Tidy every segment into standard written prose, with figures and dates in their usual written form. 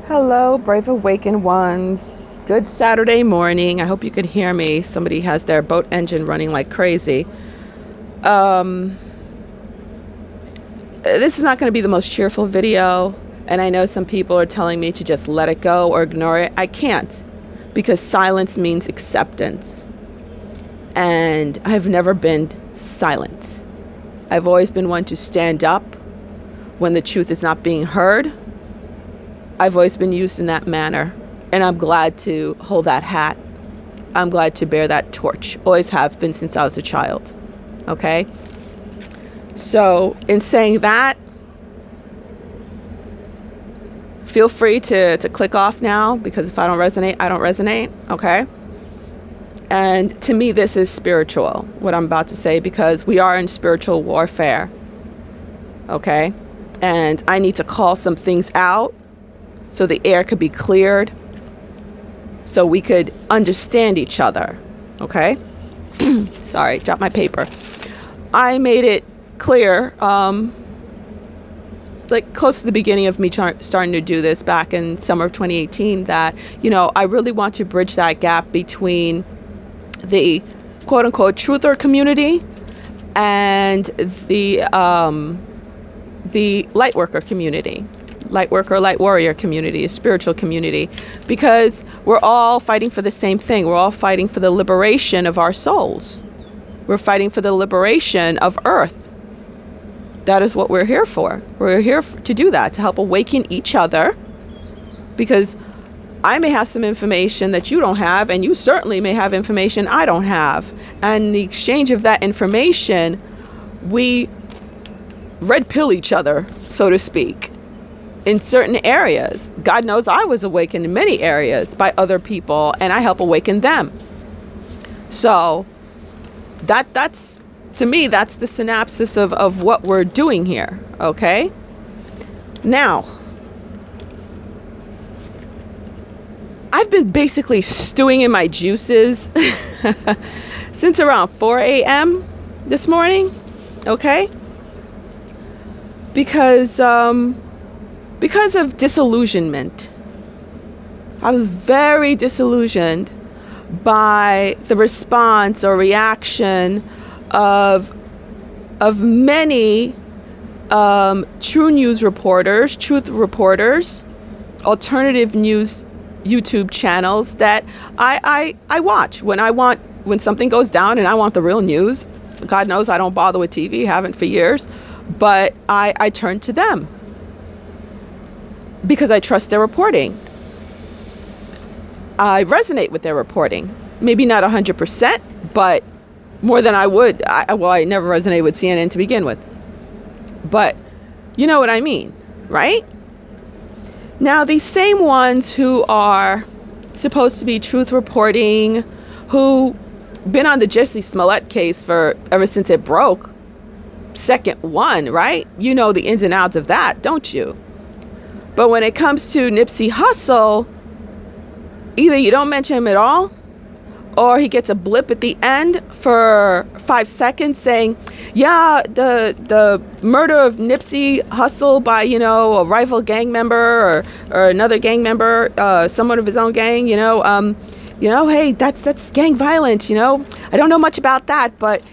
Hello, brave awakened ones. Good Saturday morning. I hope you could hear me. Somebody has their boat engine running like crazy. This is not going to be the most cheerful video, and I know some people are telling me to just let it go or ignore it. I can't, because silence means acceptance. And I've never been silent. I've always been one to stand up when the truth is not being heard. I've always been used in that manner, and I'm glad to hold that hat. I'm glad to bear that torch. Always have been since I was a child. Okay? So, in saying that, feel free to click off now, because if I don't resonate, I don't resonate. Okay? And to me, this is spiritual, what I'm about to say, because we are in spiritual warfare. Okay? And I need to call some things out so the air could be cleared, so we could understand each other. Okay? Sorry, dropped my paper. I made it clear, like close to the beginning of me starting to do this back in summer of 2018, that, you know, I really want to bridge that gap between the quote unquote truther community and the light worker community. Light worker, light warrior community, a spiritual community, because we're all fighting for the same thing. We're all fighting for the liberation of our souls. We're fighting for the liberation of Earth. That is what we're here for. We're here to do that, to help awaken each other, because I may have some information that you don't have, and you certainly may have information I don't have. And in the exchange of that information, we red pill each other, so to speak. In certain areas, God knows I was awakened in many areas by other people, and I help awaken them. So that's, to me, that's the synopsis of what we're doing here. Okay? Now, I've been basically stewing in my juices since around 4 a.m. this morning. Okay? Because of disillusionment. I was very disillusioned by the response or reaction of many true news reporters, truth reporters, alternative news YouTube channels that I watch when something goes down and I want the real news. God knows I don't bother with TV, haven't for years, but I turn to them, because I trust their reporting. I resonate with their reporting. Maybe not 100%, but more than I would. I never resonated with CNN to begin with. But you know what I mean, right? Now, these same ones who are supposed to be truth reporting, who been on the Jussie Smollett case for ever since it broke, second one, right? You know the ins and outs of that, don't you? But when it comes to Nipsey Hussle, either you don't mention him at all, or he gets a blip at the end for 5 seconds saying, yeah, the murder of Nipsey Hussle by, you know, a rival gang member or another gang member, someone of his own gang, hey, that's gang violence, I don't know much about that, but,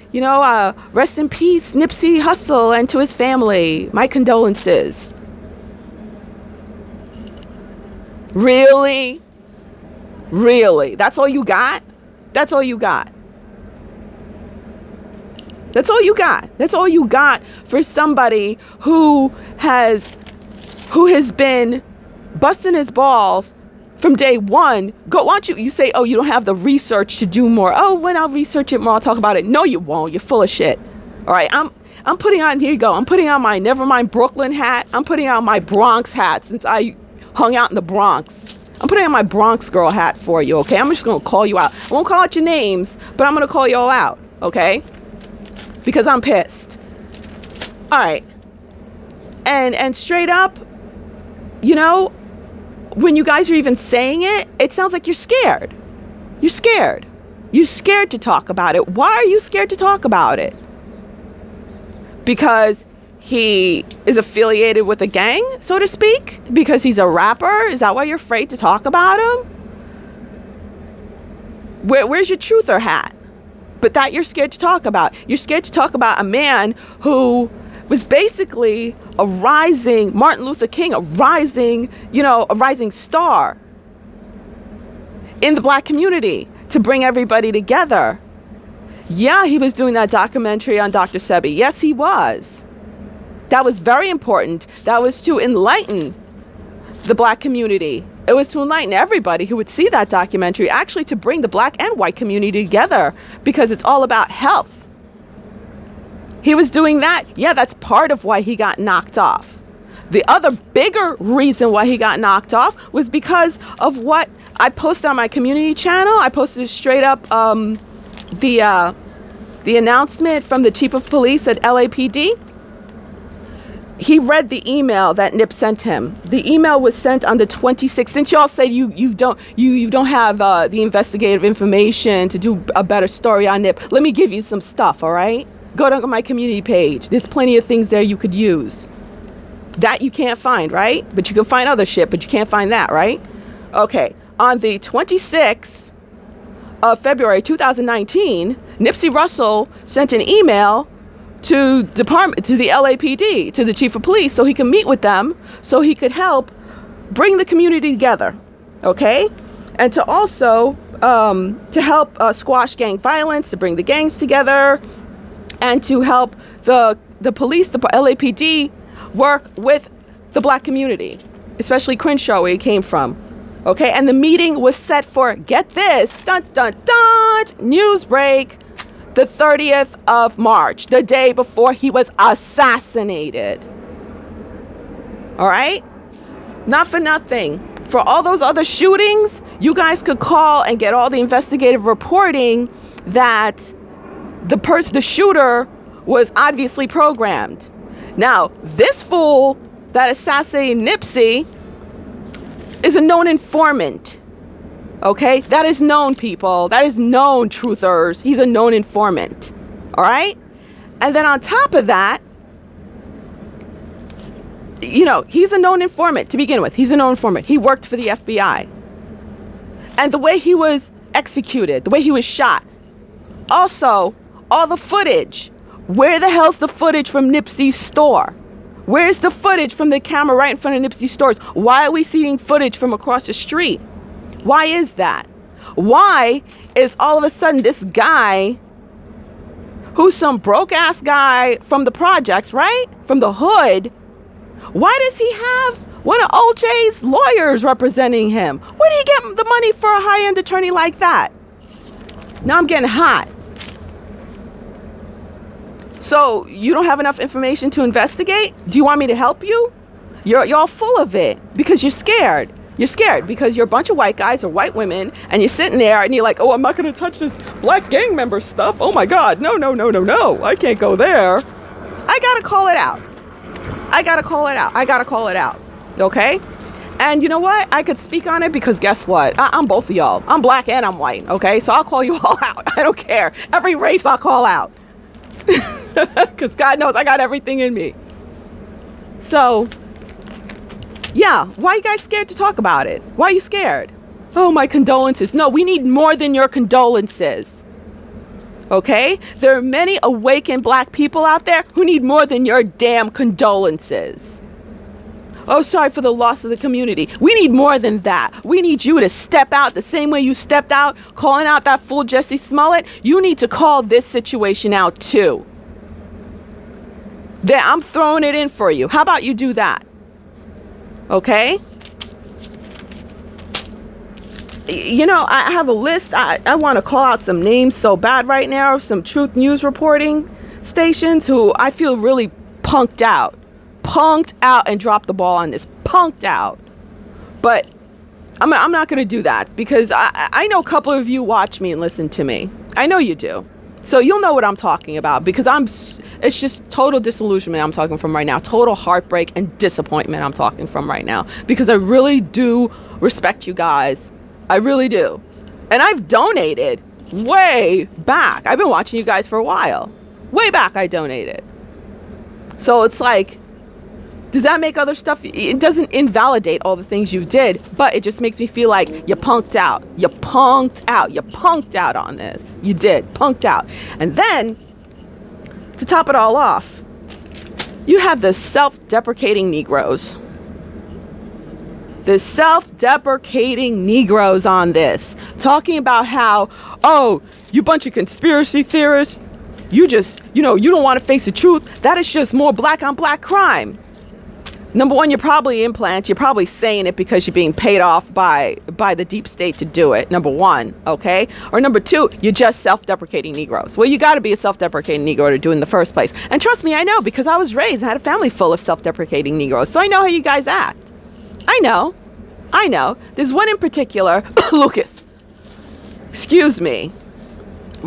rest in peace, Nipsey Hussle, and to his family, my condolences. Really? Really? That's all you got? That's all you got? That's all you got? That's all you got for somebody who has been busting his balls from day one? Why don't you say, oh, you don't have the research to do more. Oh, when I'll research it more, I'll talk about it. No, you won't. You're full of shit. All right, I'm putting on, here you go. I'm putting on my Nevermind Brooklyn hat. I'm putting on my Bronx hat since I hung out in the Bronx. I'm putting on my Bronx girl hat for you, okay? I'm just going to call you out. I won't call out your names, but I'm going to call you all out, okay? Because I'm pissed. All right. And straight up, when you guys are even saying it, it sounds like you're scared. You're scared. You're scared to talk about it. Why are you scared to talk about it? Because he is affiliated with a gang, so to speak, because he's a rapper? Is that why you're afraid to talk about him? Where's your truther hat? But that you're scared to talk about. You're scared to talk about a man who was basically a rising, Martin Luther King, a rising star in the black community to bring everybody together. Yeah, he was doing that documentary on Dr. Sebi. Yes, he was. That was very important. That was to enlighten the black community. It was to enlighten everybody who would see that documentary, actually to bring the black and white community together, because it's all about health. He was doing that. Yeah, that's part of why he got knocked off. The other bigger reason why he got knocked off was because of what I posted on my community channel. I posted straight up the announcement from the chief of police at LAPD. He read the email that Nip sent him. The email was sent on the 26th. Since y'all say you don't have the investigative information to do a better story on Nip, let me give you some stuff, all right? Go to my community page. There's plenty of things there you could use. That you can't find, right? But you can find other shit, but you can't find that, right? Okay. On the 26th of February 2019, Nipsey Hussle sent an email to the LAPD, to the chief of police, so he could meet with them, so he could help bring the community together, okay? And to also to help squash gang violence, to bring the gangs together, and to help the police, the LAPD, work with the black community, especially Crenshaw, where he came from, okay? And the meeting was set for, get this, dun dun dun, news break, the 30th of March, the day before he was assassinated. All right? Not for nothing. For all those other shootings, you guys could call and get all the investigative reporting that the shooter was obviously programmed. Now, this fool that assassinated Nipsey is a known informant. Okay, that is known, people. That is known, truthers. He's a known informant. All right? And then on top of that, he's a known informant to begin with. He's a known informant. He worked for the FBI. And the way he was executed, the way he was shot, also, all the footage. Where the hell's the footage from Nipsey's store? Where's the footage from the camera right in front of Nipsey's stores? Why are we seeing footage from across the street? Why is that? Why is all of a sudden this guy, who's some broke-ass guy from the projects, right? From the hood, why does he have one of OJ's lawyers representing him? Where do you get the money for a high-end attorney like that? Now I'm getting hot. So you don't have enough information to investigate? Do you want me to help you? You're full of it because you're scared. You're scared because you're a bunch of white guys or white women, and you're sitting there and you're like, oh, I'm not going to touch this black gang member stuff. Oh my God. No. I can't go there. I got to call it out. I got to call it out. Okay? And you know what? I could speak on it because guess what? I'm both of y'all. I'm black and I'm white. Okay? So I'll call you all out. I don't care. Every race I'll call out. Because God knows I got everything in me. So, yeah, why are you guys scared to talk about it? Why are you scared? Oh, my condolences. No, we need more than your condolences. Okay? There are many awakened black people out there who need more than your damn condolences. Oh, sorry for the loss of the community. We need more than that. We need you to step out the same way you stepped out, calling out that fool Jesse Smollett. You need to call this situation out too. There, I'm throwing it in for you. How about you do that? Okay? I have a list. I want to call out some names so bad right now, some truth news reporting stations who I feel really punked out and dropped the ball on this. Punked out. But I'm not going to do that because I know a couple of you watch me and listen to me. I know you do. So you'll know what I'm talking about because it's just total disillusionment I'm talking from right now. Total heartbreak and disappointment I'm talking from right now because I really do respect you guys. I really do. And I've donated way back. I've been watching you guys for a while. Way back I donated. So it's like, does that make other stuff? It doesn't invalidate all the things you did, but it just makes me feel like you punked out. You punked out. You punked out on this. You did. Punked out. And then, to top it all off, you have the self-deprecating Negroes. The self-deprecating Negroes on this. Talking about how, oh, you bunch of conspiracy theorists. You just, you don't want to face the truth. That is just more black on black crime. Number one, you're probably implants. You're probably saying it because you're being paid off by the deep state to do it. Number one, okay? Or number two, you're just self-deprecating Negroes. Well, you got to be a self-deprecating Negro to do it in the first place. And trust me, I know, because I was raised, I had a family full of self-deprecating Negroes. So I know how you guys act. I know. There's one in particular, Lucas. Excuse me.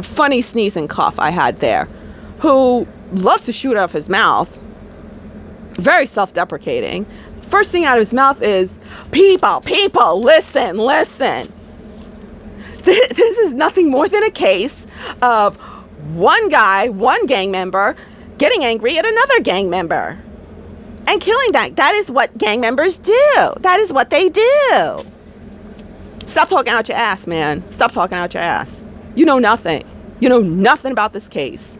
Funny sneeze and cough I had there. Who loves to shoot out of his mouth. Very self-deprecating. First thing out of his mouth is, people, listen. This is nothing more than a case of one guy, one gang member, getting angry at another gang member and killing that. That is what gang members do. That is what they do. Stop talking out your ass, man. Stop talking out your ass. You know nothing. You know nothing about this case.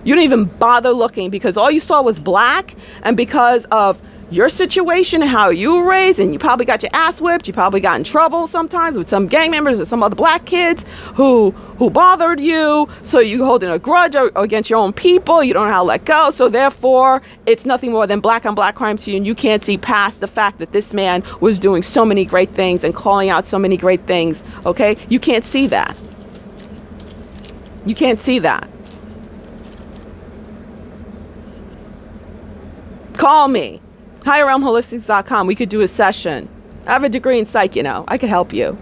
You didn't even bother looking because all you saw was black, and because of your situation and how you were raised, and you probably got your ass whipped, you probably got in trouble sometimes with some gang members or some other black kids who bothered you, so you holding a grudge against your own people, you don't know how to let go, so therefore it's nothing more than black on black crime to you, and you can't see past the fact that this man was doing so many great things and calling out so many great things, okay? You can't see that. You can't see that. Call me. HigherRealmHolistics.com. We could do a session. I have a degree in psych, I could help you.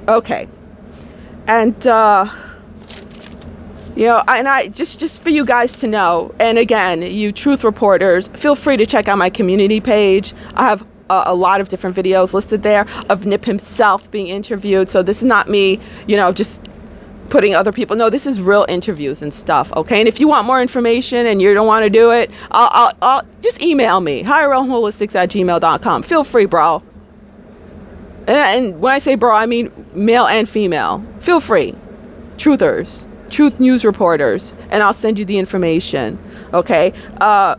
Okay. And, and I just for you guys to know, and again, you truth reporters, feel free to check out my community page. I have a lot of different videos listed there of Nip himself being interviewed. So this is not me, just putting other people. No, this is real interviews and stuff, okay? And if you want more information and you don't want to do it, I'll just email me, higherrealmholistics@gmail.com. Feel free, bro. And when I say bro, I mean male and female. Feel free. Truthers, truth news reporters, and I'll send you the information, okay? An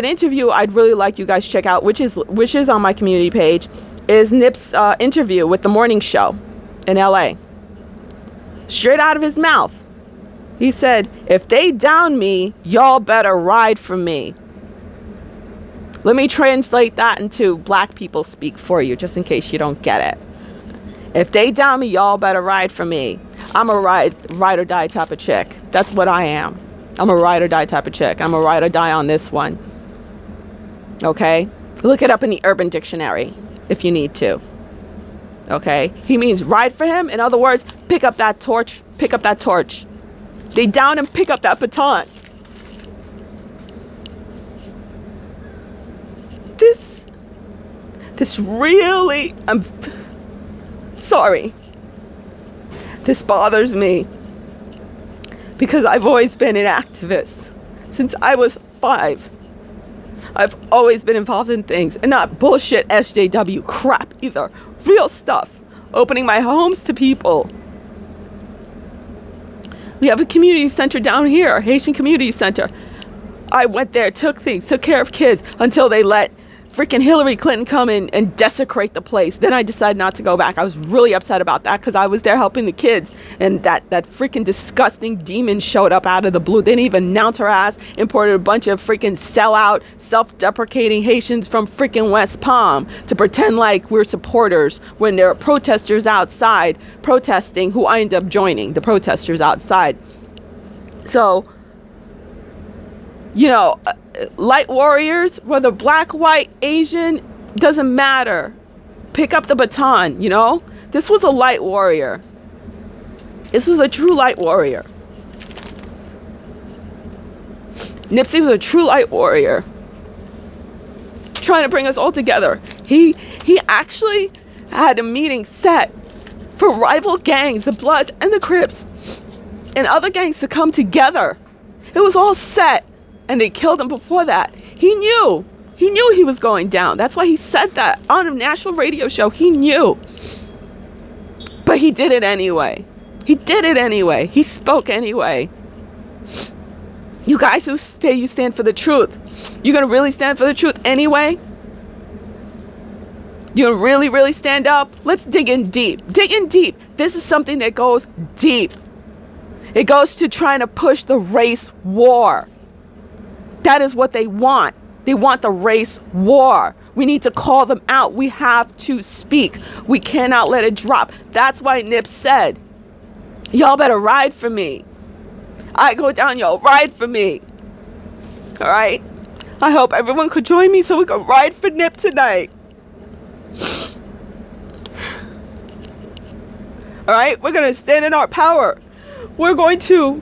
interview I'd really like you guys to check out, which is on my community page, is Nip's interview with The Morning Show in LA. Straight out of his mouth. He said, if they down me, y'all better ride for me. Let me translate that into black people speak for you, just in case you don't get it. If they down me, y'all better ride for me. I'm a ride or die type of chick. That's what I am. I'm a ride or die type of chick. I'm a ride or die on this one. Okay? Look it up in the Urban Dictionary if you need to. Okay? He means ride for him. In other words, pick up that torch. Pick up that torch. They down and pick up that baton. This really, I'm sorry. This bothers me. Because I've always been an activist. Since I was 5. I've always been involved in things. And not bullshit SJW crap either. Real stuff. Opening my homes to people. We have a community center down here. Haitian Community Center. I went there, took care of kids until they let freaking Hillary Clinton come in and desecrate the place. Then I decided not to go back. I was really upset about that because I was there helping the kids, and that freaking disgusting demon showed up out of the blue. They didn't even announce her ass, imported a bunch of freaking sellout, self-deprecating Haitians from freaking West Palm to pretend like we're supporters when there are protesters outside protesting, who I ended up joining, the protesters outside. So, you know, light warriors, whether black, white, Asian, doesn't matter. Pick up the baton, you know? This was a light warrior. This was a true light warrior. Nipsey was a true light warrior. Trying to bring us all together. He actually had a meeting set for rival gangs, the Bloods and the Crips. and other gangs to come together. It was all set, and they killed him before that. He knew he was going down. That's why he said that on a national radio show. He knew. But he did it anyway. He did it anyway. He spoke anyway. You guys who say you stand for the truth, you're going to really stand for the truth anyway? You're going to really, really stand up? Let's dig in deep. Dig in deep. This is something that goes deep. It goes to trying to push the race war. That is what they want. They want the race war. We need to call them out. We have to speak. We cannot let it drop. That's why Nip said, y'all better ride for me. I go down, y'all ride for me. All right? I hope everyone could join me so we could ride for Nip tonight. All right? We're going to stand in our power. We're going to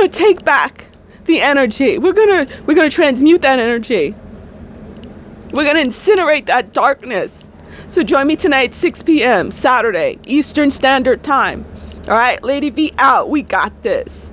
take back the energy. We're going to transmute that energy. We're going to incinerate that darkness. So join me tonight, 6 p.m. Saturday, Eastern Standard Time. All right, Lady V out. We got this.